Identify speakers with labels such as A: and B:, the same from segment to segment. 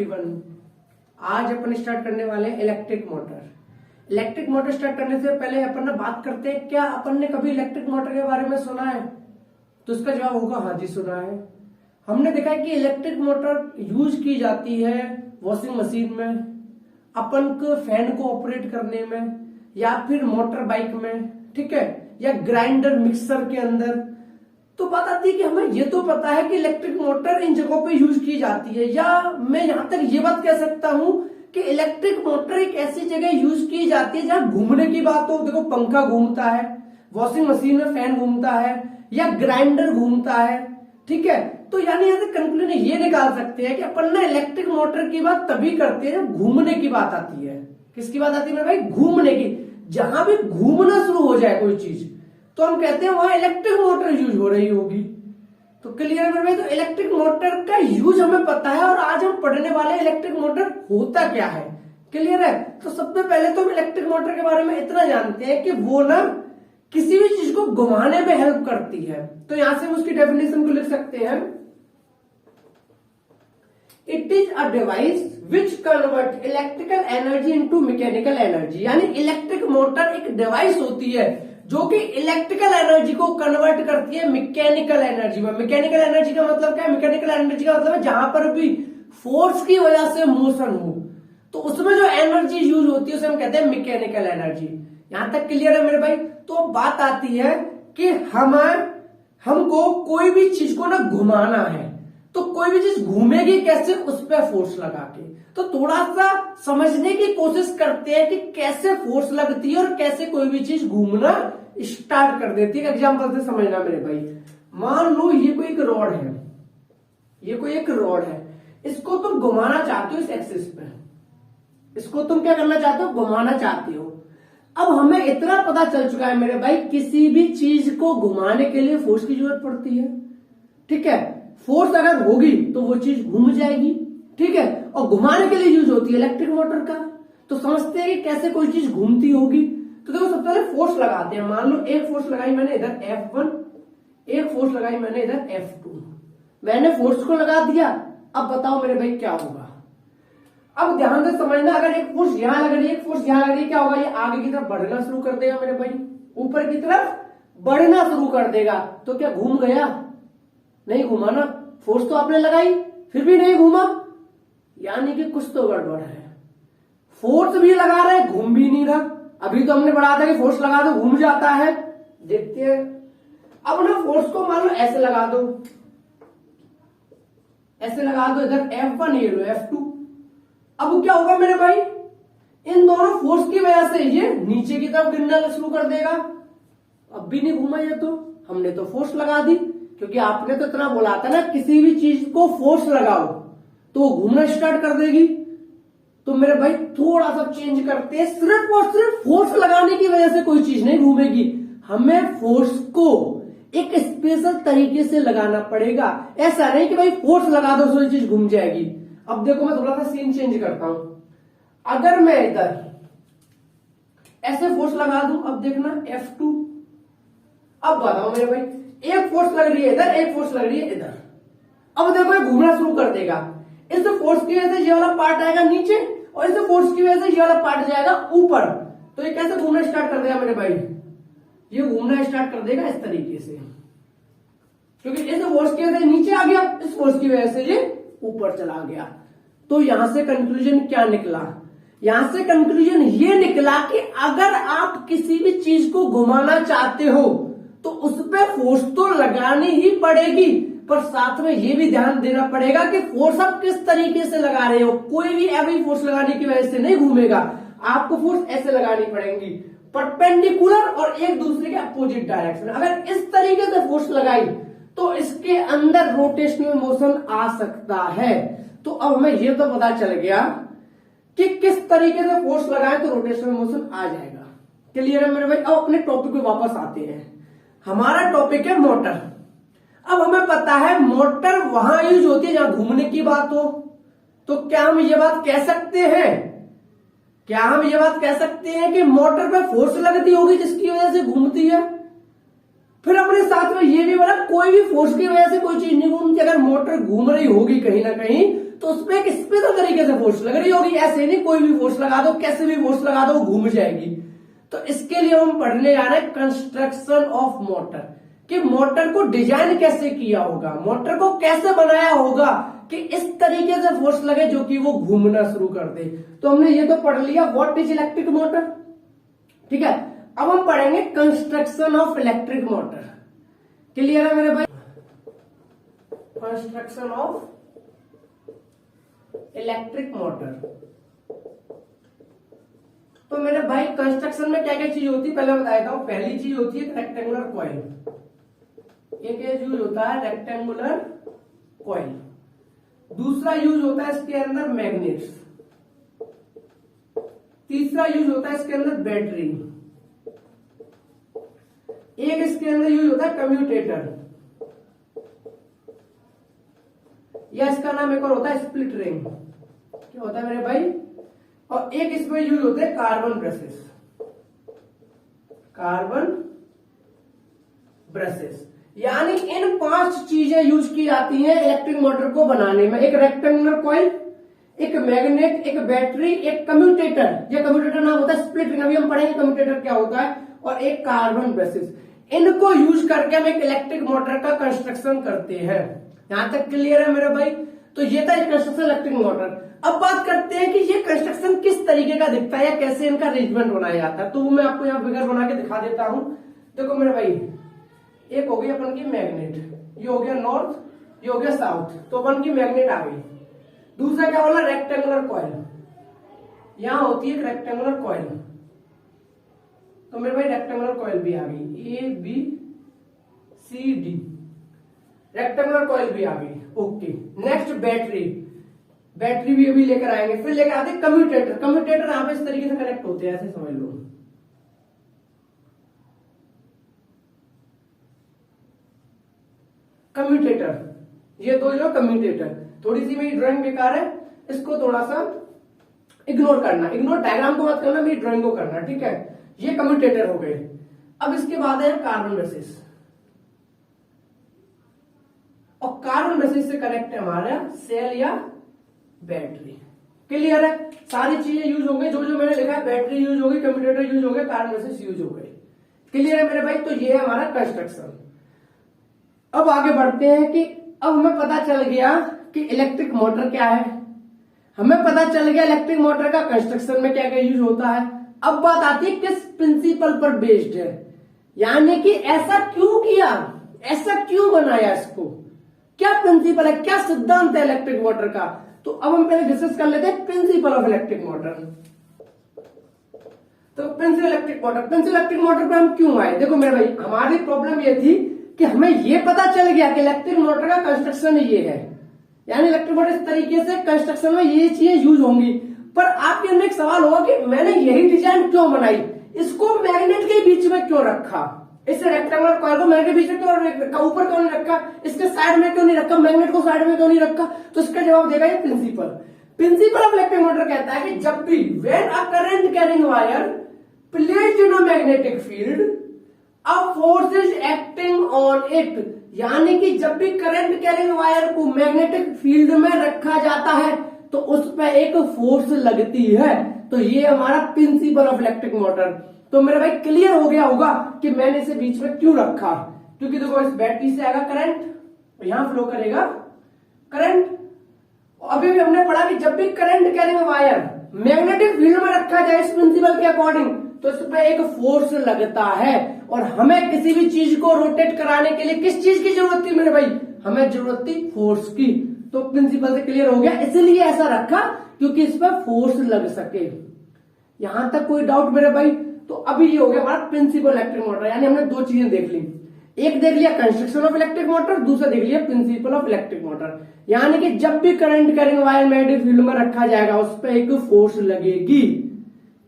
A: Everyone. आज अपन start करने वाले हैं electric motor. Electric motor start करने से पहले अपन ना बात करते हैं, क्या अपन ने कभी इलेक्ट्रिक मोटर के बारे में सुना है? तो इसका जवाब होगा हाँ जी सुना है। हमने देखा है कि इलेक्ट्रिक मोटर यूज की जाती है वॉशिंग मशीन में, अपन को फैन को ऑपरेट करने में, या फिर मोटर बाइक में, ठीक है, या ग्राइंडर मिक्सर के अंदर। तो बात आती है कि हमें ये तो पता है कि इलेक्ट्रिक मोटर इन जगहों पे यूज की जाती है, या मैं यहां तक ये बात कह सकता हूं कि इलेक्ट्रिक मोटर एक ऐसी जगह यूज की जाती है जहां घूमने की बात हो। देखो पंखा घूमता है, वॉशिंग मशीन में फैन घूमता है, या ग्राइंडर घूमता है, ठीक है। तो यानी यहां से कंक्लूजन ये निकाल सकते हैं कि अपन ना इलेक्ट्रिक मोटर की बात तभी करते हैं जब घूमने की बात आती है। किसकी बात आती है मेरे भाई? घूमने की। जहां भी घूमना शुरू हो जाए कोई चीज तो हम कहते हैं वहां इलेक्ट्रिक मोटर यूज हो रही होगी। तो क्लियर है मेरे भाई? तो इलेक्ट्रिक मोटर का यूज हमें पता है और आज हम पढ़ने वाले इलेक्ट्रिक मोटर होता क्या है। क्लियर है? तो सबसे पहले तो हम इलेक्ट्रिक मोटर के बारे में इतना जानते हैं कि वो ना किसी भी चीज को घुमाने में हेल्प करती है। तो यहां से हम उसकी डेफिनेशन को लिख सकते हैं, it is a device which convert electrical energy into mechanical energy. यानी इलेक्ट्रिक मोटर एक डिवाइस होती है जो कि इलेक्ट्रिकल एनर्जी को कन्वर्ट करती है मैकेनिकल एनर्जी में। मैकेनिकल एनर्जी का मतलब क्या है? मैकेनिकल एनर्जी का मतलब है जहां पर भी फोर्स की वजह से मोशन हो तो उसमें जो एनर्जी यूज होती है उसे हम कहते हैं मैकेनिकल एनर्जी। यहां तक क्लियर है मेरे भाई? तो अब बात आती है कि हमको कोई भी चीज को ना घुमाना है, तो कोई भी चीज घूमेगी कैसे? उस पर फोर्स लगा के। तो थोड़ा सा समझने की कोशिश करते हैं कि कैसे फोर्स लगती है और कैसे कोई भी चीज घूमना स्टार्ट कर देती है। एग्जाम्पल से समझना मेरे भाई, मान लो ये कोई एक रॉड है, ये कोई एक रॉड है, इसको तुम घुमाना चाहते हो इस एक्सिस पे, इसको तुम क्या करना चाहते हो? घुमाना चाहते हो। अब हमें इतना पता चल चुका है मेरे भाई, किसी भी चीज को घुमाने के लिए फोर्स की जरूरत पड़ती है, ठीक है। फोर्स अगर होगी तो वो चीज घूम जाएगी, ठीक है, और घुमाने के लिए यूज होती है इलेक्ट्रिक मोटर का। तो समझते हैं कि कैसे कोई चीज घूमती होगी। तो देखो सबसे पहले फोर्स लगाते हैं। मान लो एक फोर्स लगाई मैंने इधर F1, एक फोर्स लगाई मैंने इधर F2, मैंने फोर्स को लगा दिया। अब बताओ मेरे भाई क्या होगा? अब ध्यान से समझना, अगर एक फोर्स यहां लग रही है, एक फोर्स यहां लग रही है, क्या होगा? ये आगे की तरफ बढ़ना शुरू कर देगा मेरे भाई, ऊपर की तरफ बढ़ना शुरू कर देगा। तो क्या घूम गया? नहीं घूमा ना। फोर्स तो आपने लगाई फिर भी नहीं घूमा, यानी कि कुछ तो गड़बड़ है। फोर्स भी लगा रहे घूम भी नहीं रहा। अभी तो हमने पढ़ा था कि फोर्स लगा दो घूम जाता है। देखते हैं। अब ना फोर्स को मान लो ऐसे लगा दो, ऐसे लगा दो, इधर F1 ये लो F2। अब क्या होगा मेरे भाई? इन दोनों फोर्स की वजह से ये नीचे की तरफ गिरना शुरू कर देगा। अब भी नहीं घूमा ये, तो हमने तो फोर्स लगा दी, क्योंकि आपने तो इतना बोला था ना किसी भी चीज को फोर्स लगाओ तो वो घूमना स्टार्ट कर देगी। तो मेरे भाई थोड़ा सा चेंज करते हैं, सिर्फ और सिर्फ फोर्स लगाने की वजह से कोई चीज नहीं घूमेगी। हमें फोर्स को एक स्पेशल तरीके से लगाना पड़ेगा। ऐसा नहीं कि भाई फोर्स लगा दो तो चीज घूम जाएगी। अब देखो मैं थोड़ा सा सीन चेंज करता हूं। अगर मैं इधर ऐसे फोर्स लगा दूं, अब देखना F2। अब बताओ मेरे भाई, एक फोर्स लग रही है इधर, एक फोर्स लग रही है इधर। अब देखो ये घूमना शुरू कर देगा। इस फोर्स की वजह से ये वाला पार्ट आएगा नीचे और इस फोर्स की वजह से ये वाला पार्ट जाएगा ऊपर। तो ये कैसे घूमना स्टार्ट कर देगा मेरे भाई? ये घूमना स्टार्ट कर देगा इस तरीके से, क्योंकि इस फोर्स की वजह से नीचे आ गया, इस फोर्स की वजह से ये ऊपर चला गया। तो यहां से कंक्लूजन क्या निकला? यहां से कंक्लूजन ये निकला कि अगर आप किसी भी चीज को घुमाना चाहते हो तो उस पर फोर्स तो लगानी ही पड़ेगी, पर साथ में ये भी ध्यान देना पड़ेगा कि फोर्स आप किस तरीके से लगा रहे हो। कोई भी ऐसी फोर्स लगाने की वजह से नहीं घूमेगा। आपको फोर्स ऐसे लगानी पड़ेगी, परपेंडिकुलर और एक दूसरे के अपोजिट डायरेक्शन। अगर इस तरीके से फोर्स लगाई तो इसके अंदर रोटेशनल मोशन आ सकता है। तो अब हमें यह तो पता चल गया कि किस तरीके से फोर्स लगाए तो रोटेशनल मोशन आ जाएगा। क्लियर है मेरे भाई? अब अपने टॉपिक पे वापस आते हैं। हमारा टॉपिक है मोटर। अब हमें पता है मोटर वहां यूज होती है जहां घूमने की बात हो। तो क्या हम ये बात कह सकते हैं, क्या हम ये बात कह सकते हैं कि मोटर पे फोर्स लगती होगी जिसकी वजह से घूमती है? फिर अपने साथ में ये भी बोला कोई भी फोर्स की वजह से कोई चीज नहीं घूमती। अगर मोटर घूम रही होगी कहीं ना कहीं तो उसमें एक स्पेशल तरीके से फोर्स लग रही होगी, ऐसे नहीं कोई भी फोर्स लगा दो, कैसे भी फोर्स लगा दो वो घूम जाएगी। तो इसके लिए हम पढ़ने जा रहे हैं कंस्ट्रक्शन ऑफ मोटर, कि मोटर को डिजाइन कैसे किया होगा, मोटर को कैसे बनाया होगा कि इस तरीके से फोर्स लगे जो कि वो घूमना शुरू कर दे। तो हमने ये तो पढ़ लिया व्हाट इज इलेक्ट्रिक मोटर, ठीक है। अब हम पढ़ेंगे construction of electric motor. Clear है मेरे भाई? Construction of electric motor. तो मेरे भाई कंस्ट्रक्शन में क्या क्या चीज होती है पहले बता देता हूं। पहली चीज होती है रेक्टेंगुलर कॉइल, एक यूज होता है रेक्टेंगुलर कॉइल। दूसरा यूज होता है इसके अंदर मैग्नेट्स। तीसरा यूज होता है इसके अंदर बैटरी। एक इसके अंदर यूज होता है कम्यूटेटर, या इसका नाम एक और होता है स्प्लिट रिंग। क्या होता है मेरे भाई? और एक इसमें यूज होते हैं कार्बन ब्रशेस, कार्बन ब्रशेस। यानी इन 5 चीजें यूज की जाती हैं इलेक्ट्रिक मोटर को बनाने में। एक रेक्टेंगुलर कॉइल, एक मैग्नेट, एक बैटरी, एक कम्यूटेटर, ये कम्यूटेटर नाम होता है स्प्लिट रिंग, अभी हम पढ़ेंगे कम्यूटेटर क्या होता है, और एक कार्बन ब्रशेस। इनको यूज करके हम एक इलेक्ट्रिक मोटर का कंस्ट्रक्शन करते हैं। यहां तक क्लियर है मेरे भाई? तो ये था कंस्ट्रक्शन इलेक्ट्रिक मोटर। अब बात करते हैं कि ये कंस्ट्रक्शन किस तरीके का दिखता है या कैसे इनका अरेंजमेंट बनाया जाता है। तो वो मैं आपको यहाँ फिगर बना के दिखा देता हूं। देखो मेरे भाई, एक हो गई अपन की मैग्नेट, ये हो गया नॉर्थ, ये हो गया साउथ, तो अपन की मैग्नेट आ गई। दूसरा क्या बोला? Rectangular coil. यहां होती है एक रेक्टेंगुलर कॉइल, तो मेरे भाई रेक्टेंगुलर कॉइल भी आ गई, A B C D, rectangular coil भी आ गई। ओके, नेक्स्ट बैटरी, बैटरी भी अभी लेकर आएंगे। फिर लेकर आते हैं कम्यूटेटर। कम्यूटेटर यहां पे इस तरीके से कनेक्ट होते हैं, ऐसे समझ लो। कम्यूटेटर, ये दो जो कम्यूटेटर, थोड़ी सी मेरी ड्राइंग बेकार है, इसको थोड़ा सा इग्नोर करना, इग्नोर डायग्राम को मत करना, मेरी ड्राइंग को करना, ठीक है। ये कम्यूटेटर हो गए। अब इसके बाद है कार्बन ब्रशेस, और कार्बन ब्रशेस से कनेक्ट है हमारा सेल या बैटरी। क्लियर है? सारी चीजें यूज हो गई, जो जो मैंने लिखा है, बैटरी यूज हो गई, कंप्यूटर यूज हो गए, कार्बन ब्रशेस यूज हो गए। क्लियर है मेरे भाई? तो ये है हमारा कंस्ट्रक्शन। अब आगे बढ़ते हैं कि अब हमें पता चल गया कि इलेक्ट्रिक मोटर क्या है, हमें पता चल गया इलेक्ट्रिक मोटर का कंस्ट्रक्शन में क्या क्या यूज होता है। अब बात आती है किस प्रिंसिपल पर बेस्ड है, यानी कि ऐसा क्यों किया, ऐसा क्यों बनाया, इसको क्या प्रिंसिपल है, क्या सिद्धांत है इलेक्ट्रिक मोटर का। तो अब हम पहले डिस्कस कर लेते हैं प्रिंसिपल ऑफ इलेक्ट्रिक मोटर। तो principle electric motor, principle electric motor पे हम क्यों आए? देखो मेरे भाई, हमारी प्रॉब्लम ये थी कि हमें ये पता चल गया कि इलेक्ट्रिक मोटर का कंस्ट्रक्शन ये है, यानी इलेक्ट्रिक मोटर इस तरीके से कंस्ट्रक्शन में ये चीजें यूज होंगी। पर आपके अंदर एक सवाल होगा कि मैंने यही डिजाइन क्यों बनाई, इसको मैग्नेट के बीच में क्यों रखा, इस रेक्टेंगुलर कॉइल को मैग्नेट के बीच में क्यों रखा, ऊपर क्यों नहीं रखा, इसके साइड में क्यों नहीं रखा, मैग्नेट को साइड में क्यों नहीं रखा। तो इसका जवाब देगा ये principle. Principle of electric motor कहता है कि जब भी when a current carrying wire placed in a magnetic field a force is acting on it, यानी कि जब भी करंट कैरिंग वायर को मैग्नेटिक फील्ड में रखा जाता है तो उस पर एक फोर्स लगती है। तो ये हमारा प्रिंसिपल ऑफ इलेक्ट्रिक मोटर। तो मेरे भाई क्लियर हो गया होगा कि मैंने इसे बीच में क्यों रखा, क्योंकि देखो इस बैटरी से आएगा करंट, यहां फ्लो करेगा करंट। अभी भी हमने पढ़ा कि जब भी current carrying wire magnetic field में रखा जाए इस प्रिंसिपल के अकॉर्डिंग तो इस पर एक फोर्स लगता है। और हमें किसी भी चीज को रोटेट कराने के लिए किस चीज की जरूरत थी मेरे भाई? हमें जरूरत थी फोर्स की। तो प्रिंसिपल से क्लियर हो गया, इसलिए ऐसा रखा क्योंकि इस पर फोर्स लग सके। यहां तक कोई डाउट मेरे भाई? तो अभी ये हो गया हमारा प्रिंसिपल इलेक्ट्रिक मोटर, यानी हमने दो चीजें देख ली, एक देख लिया कंस्ट्रक्शन ऑफ इलेक्ट्रिक मोटर, दूसरा देख लिया प्रिंसिपल ऑफ इलेक्ट्रिक मोटर। यानी कि जब भी current carrying wire magnetic field में रखा जाएगा उस पर एक फोर्स लगेगी।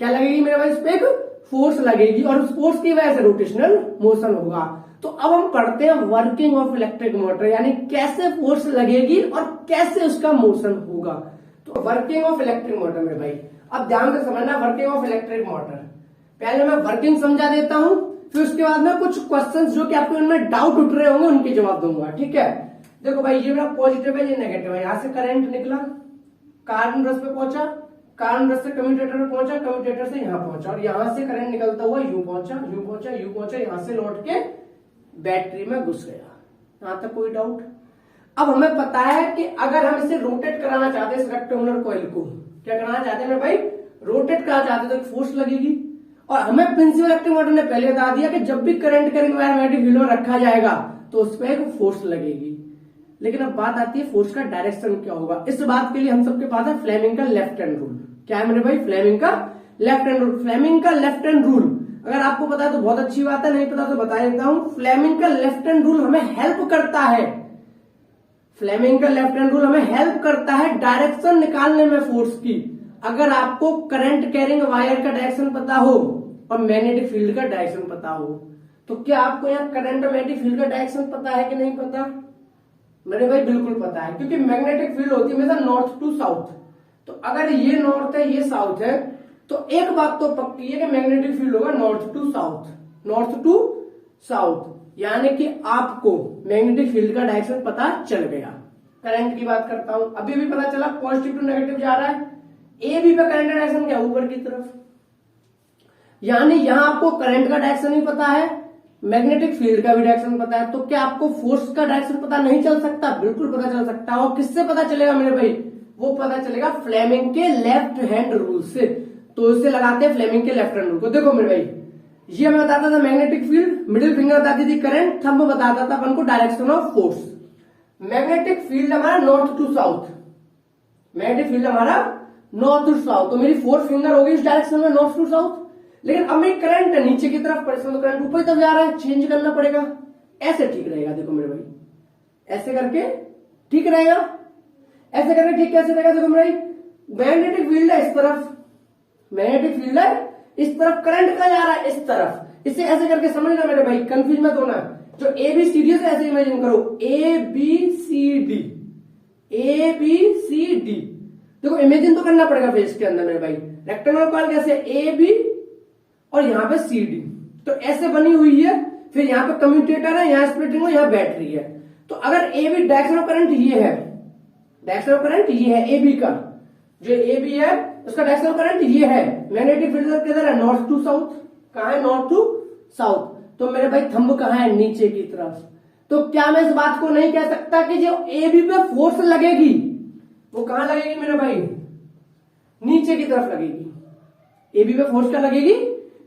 A: क्या लगेगी मेरे भाई? उस पर एक फोर्स लगेगी और उस फोर्स की वजह से रोटेशनल मोशन होगा। तो अब हम पढ़ते हैं वर्किंग ऑफ इलेक्ट्रिक मोटर, यानी कैसे फोर्स लगेगी और कैसे उसका मोशन होगा। तो वर्किंग ऑफ इलेक्ट्रिक मोटर मेरे भाई, अब ध्यान से समझना वर्किंग ऑफ इलेक्ट्रिक मोटर। पहले मैं वर्किंग समझा देता हूं, फिर उसके बाद में कुछ क्वेश्चंस जो कि आपके उनमें डाउट उठ रहे होंगे उनके जवाब दूंगा, ठीक है। देखो भाई, ये मेरा पॉजिटिव है, ये नेगेटिव है, यहां से करंट निकला, कार्बन ब्रश पे पहुंचा, कार्बन ब्रश से कम्यूटेटर पे पहुंचा, कम्यूटेटर से यहां पहुंचा और यहां से करंट निकलता हुआ यूं पहुंचा, यूं पहुंचा, यूं पहुंचा, यहां से लौट के बैटरी में घुस गया। यहां तक कोई डाउट? अब हमें पता है कि अगर हम इसे रोटेट कराना चाहते हैं इस रेक्टेंगुलर कॉइल को, क्या कराना चाहते हैं भाई? रोटेट कराना चाहते हैं तो फोर्स लगेगी। और हमें प्रिंसिपल एक्टिंग मोटर ने पहले बता दिया कि जब भी current carrying wire magnetic field में रखा जाएगा तो उस पर एक फोर्स लगेगी। लेकिन अब बात आती है फोर्स का डायरेक्शन क्या होगा। इस बात के लिए हम सबके पास है फ्लेमिंग का लेफ्ट हैंड रूल। क्या है मेरे भाई? फ्लेमिंग का लेफ्ट हैंड रूल। फ्लेमिंग का लेफ्ट हैंड रूल अगर आपको पता है तो बहुत अच्छी बात है, नहीं पता तो बता देता हूं। फ्लेमिंग का लेफ्ट हैंड रूल हमें हेल्प करता है, फ्लेमिंग का लेफ्ट हैंड रूल हमें हेल्प करता है डायरेक्शन निकालने में फोर्स की। अगर आपको करंट कैरिंग वायर का डायरेक्शन पता हो और मैग्नेटिक फील्ड का डायरेक्शन पता हो तो क्या आपको यहाँ करंट और मैग्नेटिक फील्ड का डायरेक्शन पता है कि नहीं पता? मेरे भाई बिल्कुल पता है, क्योंकि मैग्नेटिक फील्ड होती है हमेशा नॉर्थ टू साउथ। तो अगर ये नॉर्थ है ये साउथ है तो एक बात तो पक्की है कि मैग्नेटिक फील्ड होगा north to south, north to south. यानी कि आपको मैग्नेटिक फील्ड का डायरेक्शन पता चल गया। करंट की बात करता हूं, अभी भी पता चला पॉजिटिव टू नेगेटिव जा रहा है। ए बी पे करंट का डायरेक्शन क्या? ऊपर की तरफ। यानी यहां आपको करंट का डायरेक्शन ही पता है, मैग्नेटिक फील्ड का भी डायरेक्शन पता है, तो क्या आपको फोर्स का डायरेक्शन पता नहीं चल सकता? बिल्कुल पता चल सकता है। और किससे पता चलेगा मेरे भाई? वो पता चलेगा फ्लेमिंग के लेफ्ट हैंड रूल से। तो इससे लगाते हैं फ्लेमिंग के लेफ्ट हैंड रूल को। देखो मेरे भाई, ये हमें बताता था मैग्नेटिक फील्ड, मिडिल फिंगर बताती थी करंट, थंब बताता था अपन को direction of force. Magnetic field हमारा north to south, magnetic field हमारा नॉर्थ टू साउथ, तो मेरी फोर्थ फिंगर होगी इस डायरेक्शन में नॉर्थ टू साउथ। लेकिन अब मेरी करंट है नीचे की तरफ, पर इसमें तो करंट ऊपर की तरफ जा रहा है, चेंज करना पड़ेगा। ऐसे ठीक रहेगा, देखो मेरे भाई, ऐसे करके ठीक रहेगा, ऐसे करके ठीक कैसे रहेगा? देखो मेरे भाई, मैग्नेटिक फील्ड है इस तरफ, मैग्नेटिक फील्ड है इस तरफ, करंट का जा रहा है इस तरफ। इसे ऐसे करके समझना मेरे भाई, कंफ्यूज मत होना। जो ए बी सी डी है ऐसे इमेजिन करो, A B C D, A B C D. देखो इमेजिन तो करना पड़ेगा फेस के अंदर मेरे भाई। रेक्टेंगुलर कॉइल कैसे? ए बी और यहाँ पे सी डी, तो ऐसे बनी हुई है। फिर यहाँ पे कम्यूटेटर है, यहाँ स्प्लिट रिंग है, यहाँ बैटरी है। तो अगर A B direction of current ये है, डायरेक्शन ऑफ करंट ये है ए बी का, जो ए बी है उसका डायरेक्शन ऑफ करंट ये है। मैग्नेटिक फील्ड किधर है? North to south. कहां है? North to south. तो मेरे भाई थंब कहां है? नीचे की तरफ। तो क्या मैं इस बात को नहीं कह सकता कि जो ए बी पे फोर्स लगेगी वो कहां लगेगी मेरे भाई? नीचे की तरफ लगेगी। ए बी पे फोर्स क्या लगेगी?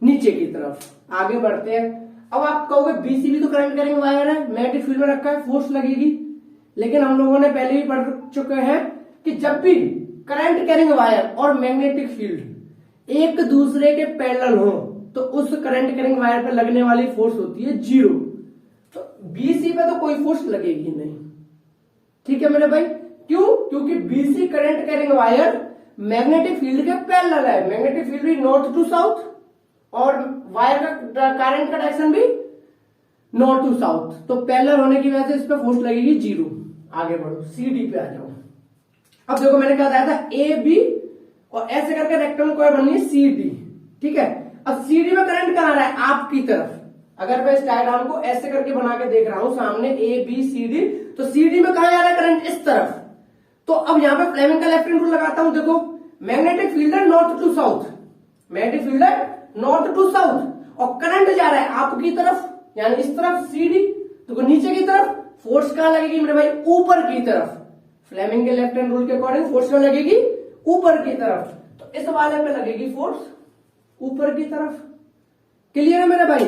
A: नीचे की तरफ। आगे बढ़ते हैं। अब आप कहोगे बीसीबी तो करंट कैरिंग वायर है, मैग्नेटिक फील्ड में रखा है, फोर्स लगेगी। लेकिन हम लोगों ने पहले ही पढ़ चुके हैं कि जब भी करंट कैरिंग वायर और मैग्नेटिक फील्ड एक दूसरे के पैरेलल हो तो उस करंट कैरिंग वायर पर लगने वाली फोर्स होती है 0। तो बीसी पे तो कोई फोर्स लगेगी नहीं। ठीक है मेरे भाई, क्यों? क्योंकि BC current carrying wire magnetic field के पैरेलल है। मैग्नेटिक फील्ड भी नॉर्थ टू साउथ और वायर का करंट का डायरेक्शन भी नॉर्थ टू साउथ, तो पैरेलल होने की वजह से इस पे फोर्स लगेगी 0। आगे बढ़ो, सी डी पे आ जाओ। अब देखो मैंने क्या बताया था, ए बी और ऐसे करके रेक्टेंगल कॉइल बननी है सी डी। ठीक है, अब सी डी में करंट कहां आ रहा है? आपकी तरफ। अगर मैं इस डायग्राम को ऐसे करके बना के देख रहा हूं सामने ए बी सी डी, तो सी डी में कहां जा रहा है करंट? इस तरफ। तो अब यहां पे फ्लेमिंग का लेफ्ट हैंड रूल लगाता हूं। देखो मैग्नेटिक फील्ड है north to south, magnetic field है नॉर्थ टू साउथ और करंट जा रहा है आपकी तरफ, यानी इस तरफ सी डी। तो नीचे की तरफ फोर्स कहां लगेगी मेरे भाई? ऊपर की तरफ। फ्लेमिंग के लेफ्ट हैंड रूल के अकॉर्डिंग फोर्स कहां लगेगी? ऊपर की तरफ। तो इस वाले पे लगेगी फोर्स ऊपर की तरफ। क्लियर है मेरे भाई?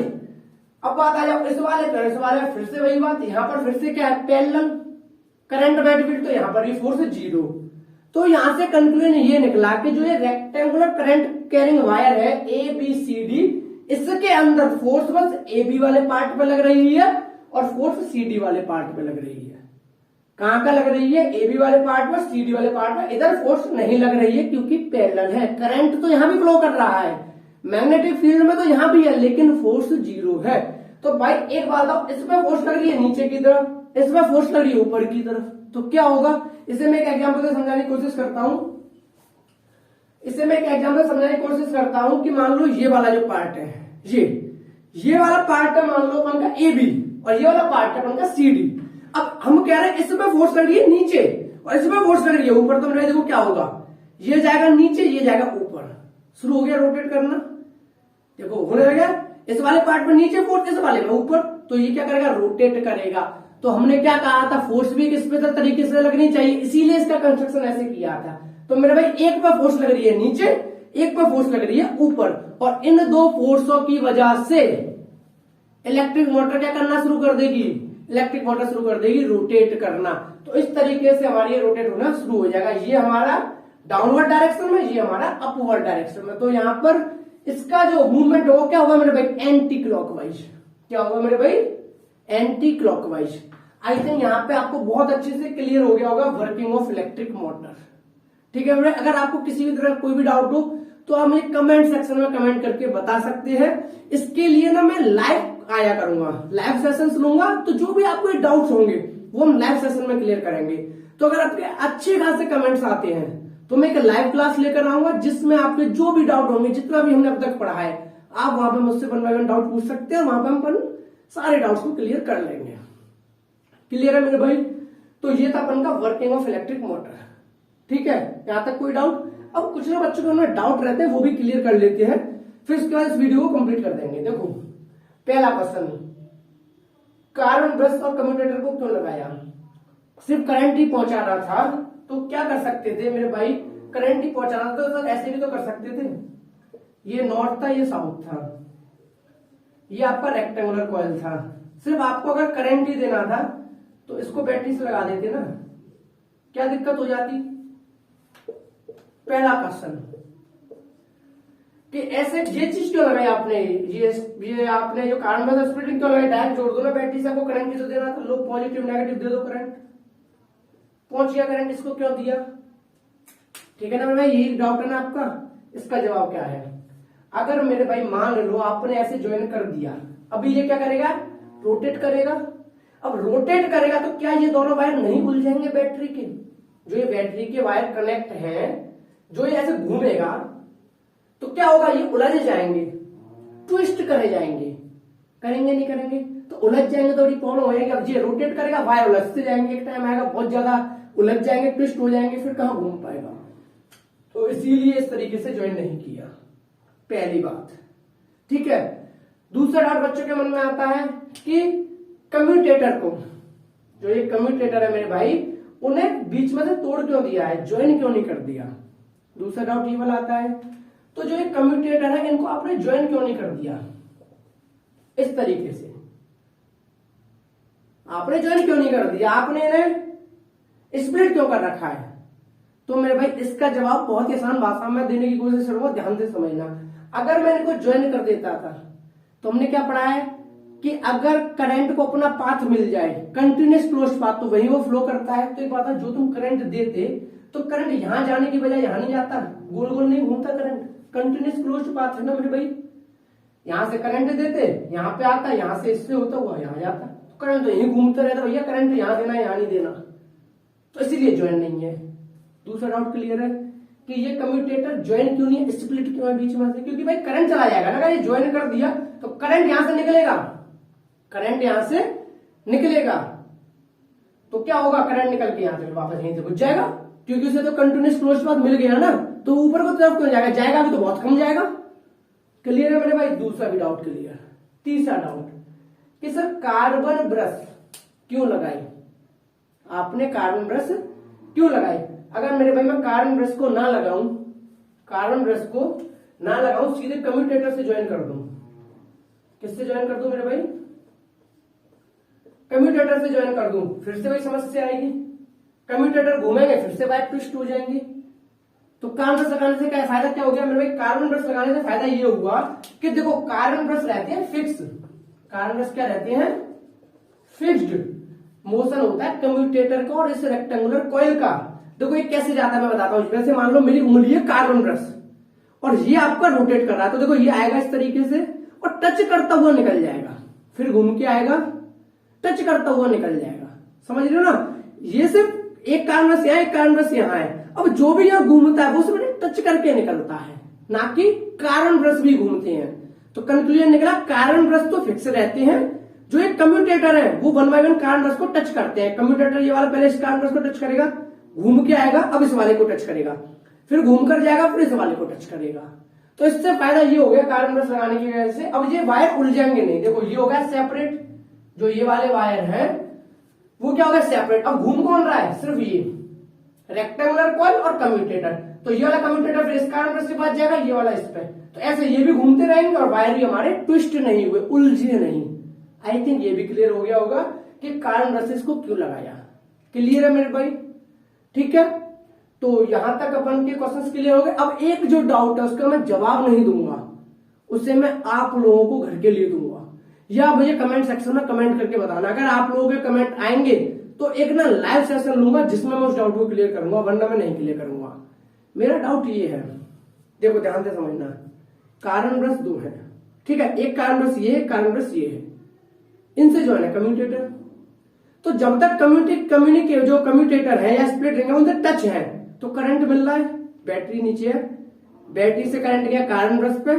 A: अब बात आ जाओ इस वाले पे। इस वाले में फिर से वही बात, यहां पर फिर से क्या है? पैरेलल करंट मैग्नेटिक फील्ड, तो यहां पर भी फोर्स है 0। तो यहां से कंक्लूजन ये निकला कि जो ये रेक्टेंगुलर करंट कैरिंग वायर है ए बी सी डी, इसके अंदर फोर्स बस ए बी वाले पार्ट पे लग रही है और फोर्स सी डी वाले पार्ट पे लग रही है। कहां का लग रही है? ए बी वाले पार्ट में, सी डी वाले पार्ट में। इधर फोर्स नहीं लग रही है क्योंकि पैरेलल है। करंट तो यहां भी फ्लो कर रहा है, मैग्नेटिक फील्ड में तो यहां भी है, लेकिन फोर्स 0 है। तो भाई एक बात बताओ, इसमें फोर्स लग रही है नीचे की तरफ, इसमें फोर्स लग रही है ऊपर की तरफ। तो क्या होगा? इसे मैं एक एग्जाम्पल से समझाने की कोशिश करता हूं। कि मान लो ये वाला जो पार्ट है, ये वाला पार्ट है मान लो अपन का ए बी और ये वाला पार्ट है अपन का सी डी। अब हम कह रहे हैं इसमें फोर्स लग रही है नीचे और इसमें फोर्स लग रही है ऊपर। तो मेरे देखो क्या होगा, ये जाएगा नीचे, ये जाएगा ऊपर। शुरू हो गया रोटेट करना, देखो होने लगा। इस वाले पार्ट में नीचे फोर्स, इस वाले में ऊपर, तो ये क्या करेगा, रोटेट करेगा। तो हमने क्या कहा था, फोर्स भी एक स्पेशल तरीके से लगनी चाहिए, इसीलिए इसका कंस्ट्रक्शन ऐसे किया था। तो मेरे भाई एक पर फोर्स लग रही है नीचे, एक पर फोर्स लग रही है ऊपर, और इन दो फोर्सों की वजह से इलेक्ट्रिक मोटर क्या करना शुरू कर देगी, इलेक्ट्रिक मोटर शुरू कर देगी रोटेट करना। तो इस तरीके से हमारी रोटेट होना शुरू हो जाएगा। ये हमारा डाउनवर्ड डायरेक्शन में, ये हमारा अपवर्ड डायरेक्शन में। तो यहां पर इसका जो मूवमेंट होगा क्या होगा मेरे भाई, एंटी क्लॉकवाइज। क्या होगा मेरे भाई, एंटी क्लॉकवाइज। आई थिंक यहां पे आपको बहुत अच्छे से क्लियर हो गया होगा वर्किंग ऑफ इलेक्ट्रिक मोटर। ठीक है मेरे, अगर आपको किसी भी तरह कोई भी डाउट हो तो आप मुझे कमेंट सेक्शन में कमेंट करके बता सकते हैं। इसके लिए ना मैं लाइव आया करूंगा, लाइव सेशंस लूंगा, तो जो भी आपको डाउट्स होंगे वो हम लाइव सेशन में क्लियर करेंगे। तो अगर आपके अच्छे खासे कमेंट्स आते हैं तो मैं एक लाइव क्लास लेकर आऊंगा, जिसमें आपके जो भी डाउट होंगे, जितना भी हमने अब तक पढ़ा है, आप वहां पे मुझसे 1 बाय 1 डाउट पूछ सकते हैं। वहां पे हम सारे डाउट्स को क्लियर कर लेंगे। क्लियर है मेरे भाई? तो ये था अपन का वर्किंग ऑफ इलेक्ट्रिक मोटर। ठीक है, यहां तक कोई डाउट? अब कुछ ना बच्चों को डाउट रहते हैं, वो भी क्लियर कर लेते हैं, फिर उसके बाद इस वीडियो को कंप्लीट कर देंगे। देखो पहला क्वेश्चन, कार्बन ब्रश और कम्यूटेटर को क्यों लगाया? सिर्फ करंट ही पहुंचाना था, तो क्या कर सकते थे मेरे भाई, करंट ही पहुंचाना था तो ऐसे भी तो कर सकते थे। ये नॉर्थ था, ये साउथ था, ये आपका रेक्टेंगुलर कॉइल था। सिर्फ आपको अगर करंट ही देना था तो इसको बैटरी से लगा देते ना, क्या दिक्कत हो जाती? पहला क्वेश्चन कि ऐसे ये चीज क्यों लगाई आपने, ये आपने जो कार्बन ब्रश स्प्लिटिंग क्यों लगाई? डायरेक्ट जोड़ दो ना बैटरी से, आपको करंट ही तो देना था। लो पॉजिटिव नेगेटिव दे दो, करंट पहुंच गया, करंट इसको क्यों दिया? ठीक है ना मेरे भाई, यही डाउट है ना आपका। इसका जवाब क्या है? अगर मेरे भाई मान लो आपने ऐसे ज्वाइन कर दिया, अभी ये क्या करेगा, रोटेट करेगा। अब रोटेट करेगा तो क्या ये दोनों वायर नहीं उलझ जाएंगे बैटरी के? जो ये बैटरी के वायर कनेक्ट हैं, जो ये ऐसे घूमेगा तो क्या होगा, ये उलझ जाएंगे, ट्विस्ट करे जाएंगे। करेंगे नहीं करेंगे तो उलझ जाएंगे, थोड़ी प्रॉब्लम हो जाएगी। अब ये रोटेट करेगा, वायर उलझते जाएंगे, एक टाइम आएगा बहुत ज्यादा उलझ जाएंगे, ट्विस्ट हो जाएंगे, फिर कहां घूम पाएगा। तो इसीलिए इस तरीके से ज्वाइन नहीं किया, पहली बात। ठीक है, दूसरा डाउट बच्चों के मन में आता है कि कम्यूटेटर को, जो ये कम्यूटेटर है मेरे भाई, उन्हें बीच में से तोड़ क्यों दिया है, ज्वाइन क्यों नहीं कर दिया? दूसरा डाउट ये वाला आता है। तो जो ये कम्यूटेटर है, इनको आपने ज्वाइन क्यों नहीं कर दिया इस तरीके से? आपने ज्वाइन क्यों नहीं कर दिया, आपने इन्हें स्प्लिट क्यों कर रखा है? तो मेरे भाई इसका जवाब बहुत ही आसान भाषा में देने की कोशिश करूंगा, ध्यान से समझना। अगर मैं इनको ज्वाइन कर देता था तो हमने क्या पढ़ा है कि अगर करंट को अपना पाथ मिल जाए, कंटिन्यूस क्लोज्ड पाथ, तो वही वो फ्लो करता है। तो एक बात है, जो तुम करंट देते तो करंट यहां जाने की बजाय यहां नहीं जाता, गोल गोल नहीं घूमता करंट, कंटिन्यूस क्लोज्ड पाथ है ना मेरे भाई। यहां से करंट देते, यहां पे आता, यहां से इससे होता हुआ यहां जाता, तो करंट तो यही घूमता रहता। भैया करंट यहां देना है, यहां नहीं देना, तो इसीलिए ज्वाइन नहीं है। दूसरा डाउट क्लियर है कि ये कम्यूटेटर ज्वाइन क्यों नहीं है, स्प्लिट क्यों है बीच में से? क्योंकि भाई करंट चला जाएगा ना, अगर ये ज्वाइन कर दिया तो करंट यहां से निकलेगा, करंट यहां से निकलेगा, तो क्या होगा, करंट निकल के यहां से वापस यहीं से घुस जाएगा, क्योंकि उसे तो कंटिन्यूस क्लोज्ड पाथ मिल गया ना, तो ऊपर को तरफ क्यों जाएगा, जाएगा भी तो बहुत कम जाएगा। क्लियर है मेरे भाई? दूसरा भी डाउट क्लियर। तीसरा डाउट कि सर कार्बन ब्रश क्यों लगाई, आपने कार्बन ब्रश क्यों लगाई? अगर मेरे भाई मैं कार्बन ब्रश को ना लगाऊं, कार्बन ब्रश को ना लगाऊं, सीधे कम्यूटेटर से ज्वाइन कर दूं, किससे ज्वाइन कर दूं मेरे भाई, कम्यूटेटर से ज्वाइन कर दूं, फिर से वही समस्या आएगी, कम्यूटेटर घूमेंगे, फिर से वायर ट्विस्ट हो जाएंगी। तो कार्बन ब्रश लगाने से क्या फायदा, क्या हो गया मेरे भाई? कार्बन ब्रश लगाने से फायदा ये हुआ कि देखो कार्बन ब्रश रहते हैं फिक्स, कार्बन ब्रश क्या रहते हैं, फिक्स्ड मोशन होता है कम्यूटेटर का और इस रेक्टेंगुलर कॉइल का। देखो ये कैसे जाता है मैं बताता हूं। वैसे मान लो मेरी उंगली है कार्बन ब्रश और ये आपका रोटेट कर रहा है, तो देखो ये आएगा इस तरीके से और टच करता हुआ निकल जाएगा, फिर घूम के आएगा, टच करता हुआ निकल जाएगा। समझ रहे हो ना? ये सिर्फ एक कार्बन ब्रश यहाँ, एक कार्बन ब्रश यहाँ है। अब जो भी यहाँ घूमता है वो उसमें टच करके निकलता है, ना कि कार्बन ब्रश भी घूमते हैं। तो कंक्लूजन निकला कार्बन ब्रश तो फिक्स रहते हैं, जो एक कम्यूटेटर है वो 1 बाय 1 कार्बन ब्रश को टच करते हैं। कम्यूटेटर ये वाला पहले इस कार्बन ब्रश को टच करेगा, घूम के आएगा, अब इस वाले को टच करेगा, फिर घूम कर जाएगा, फिर इस वाले को टच करेगा। तो इससे फायदा ये हो गया कारण ब्रश लगाने की वजह से। अब ये वायर उलझेंगे नहीं। देखो ये हो गया सेपरेट, जो ये वाले वायर है वो क्या हो गया सेपरेट। अब घूम कौन रहा है, सिर्फ ये रेक्टेंगुलर कॉइल और कम्यूटेटर। तो ये वाला कम्यूटेटर फिर इस कारण ब्रश के पास जाएगा, ये वाला इस पे। तो ऐसे ये भी घूमते रहेंगे और वायर भी हमारे ट्विस्ट नहीं हुए, उलझे नहीं। आई थिंक ये भी क्लियर हो गया होगा कि कारण ब्रशेस को क्यों लगाया। क्लियर है मेरे भाई, ठीक है। तो यहां तक अपन के क्वेश्चंस क्लियर हो गए। अब एक जो डाउट है उसका मैं जवाब नहीं दूंगा, उसे मैं आप लोगों को घर के लिए दूंगा, या मुझे कमेंट सेक्शन में कमेंट करके बताना। अगर आप लोगों के कमेंट आएंगे तो एक ना लाइव सेशन लूंगा जिसमें मैं उस डाउट को क्लियर करूंगा, वरना मैं नहीं क्लियर करूंगा। मेरा डाउट ये है, देखो ध्यान से समझना, कारण ब्रश दो है, ठीक है। एक कारण ब्रश ये है, कारण ब्रश ये है, इनसे जो है ना कम्यूटेटर। तो जब तक जो कम्यूटेटर है या स्प्लिट रिंग है उनसे टच है तो करंट मिल रहा है। बैटरी नीचे है, बैटरी से करंट गया कारण ब्रश पे,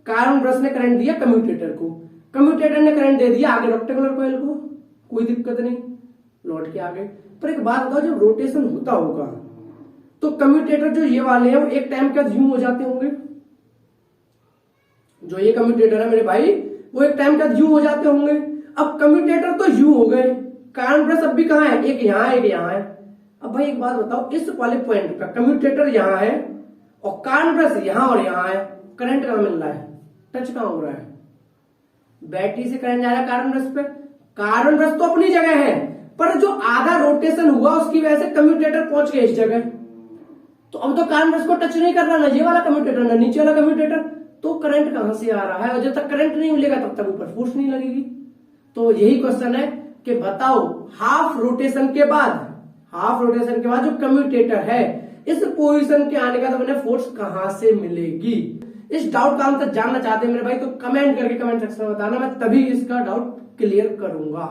A: कारण ब्रश ने करंट दिया कम्यूटेटर को, कम्यूटेटर ने करंट दे दिया आगे रेक्टेंगुलर कॉइल को, कोई दिक्कत नहीं, लौट के आगे। पर एक बात बताओ, जब रोटेशन होता होगा तो कम्यूटेटर जो ये वाले हैं वो एक टाइम के बाद यूं हो जाते होंगे। जो ये कम्यूटेटर है मेरे भाई वो एक टाइम के बाद यूं हो जाते होंगे। अब कम्यूटेटर तो यूं हो गए, कारण ब्रश अब भी कहां है, एक यहां है, एक यहां है। अब भाई एक बात बताओ, इस वाले पॉइंट पर कम्यूटेटर यहां है और कारण ब्रश यहां और यहां है, करंट कहां मिल रहा है, टच कहां हो रहा है, बैटरी से करंट जा रहा है कारण ब्रश पे। कारण ब्रश तो अपनी जगह है, पर जो आधा रोटेशन हुआ उसकी वजह से कम्यूटेटर पहुंच गया इस जगह। तो अब तो कारण ब्रश को टच नहीं कर रहा, ना ये वाला कम्यूटेटर ना नीचे वाला कम्यूटेटर, तो करंट कहां से आ रहा है, और जब तक करंट नहीं मिलेगा तब तक ऊपर फोर्स नहीं लगेगी। तो यही क्वेश्चन है कि बताओ हाफ रोटेशन के बाद जो कम्यूटेटर है इस पोजीशन के आने का तो मैंने फोर्स कहां से मिलेगी। इस डाउट का आंसर जानना चाहते हैं मेरे भाई तो कमेंट करके कमेंट सेक्शन में बताना, मैं तभी इसका डाउट क्लियर करूंगा।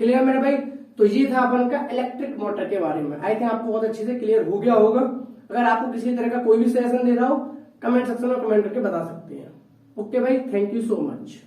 A: क्लियर मेरे भाई। तो ये था अपन का इलेक्ट्रिक मोटर के बारे में। आई थिंक आपको बहुत अच्छे से क्लियर हो गया होगा। अगर आपको किसी तरह का कोई भी सजेशन दे रहा हो कमेंट सेक्शन में कमेंट करके बता सकते हैं। ओके भाई, थैंक यू सो मच।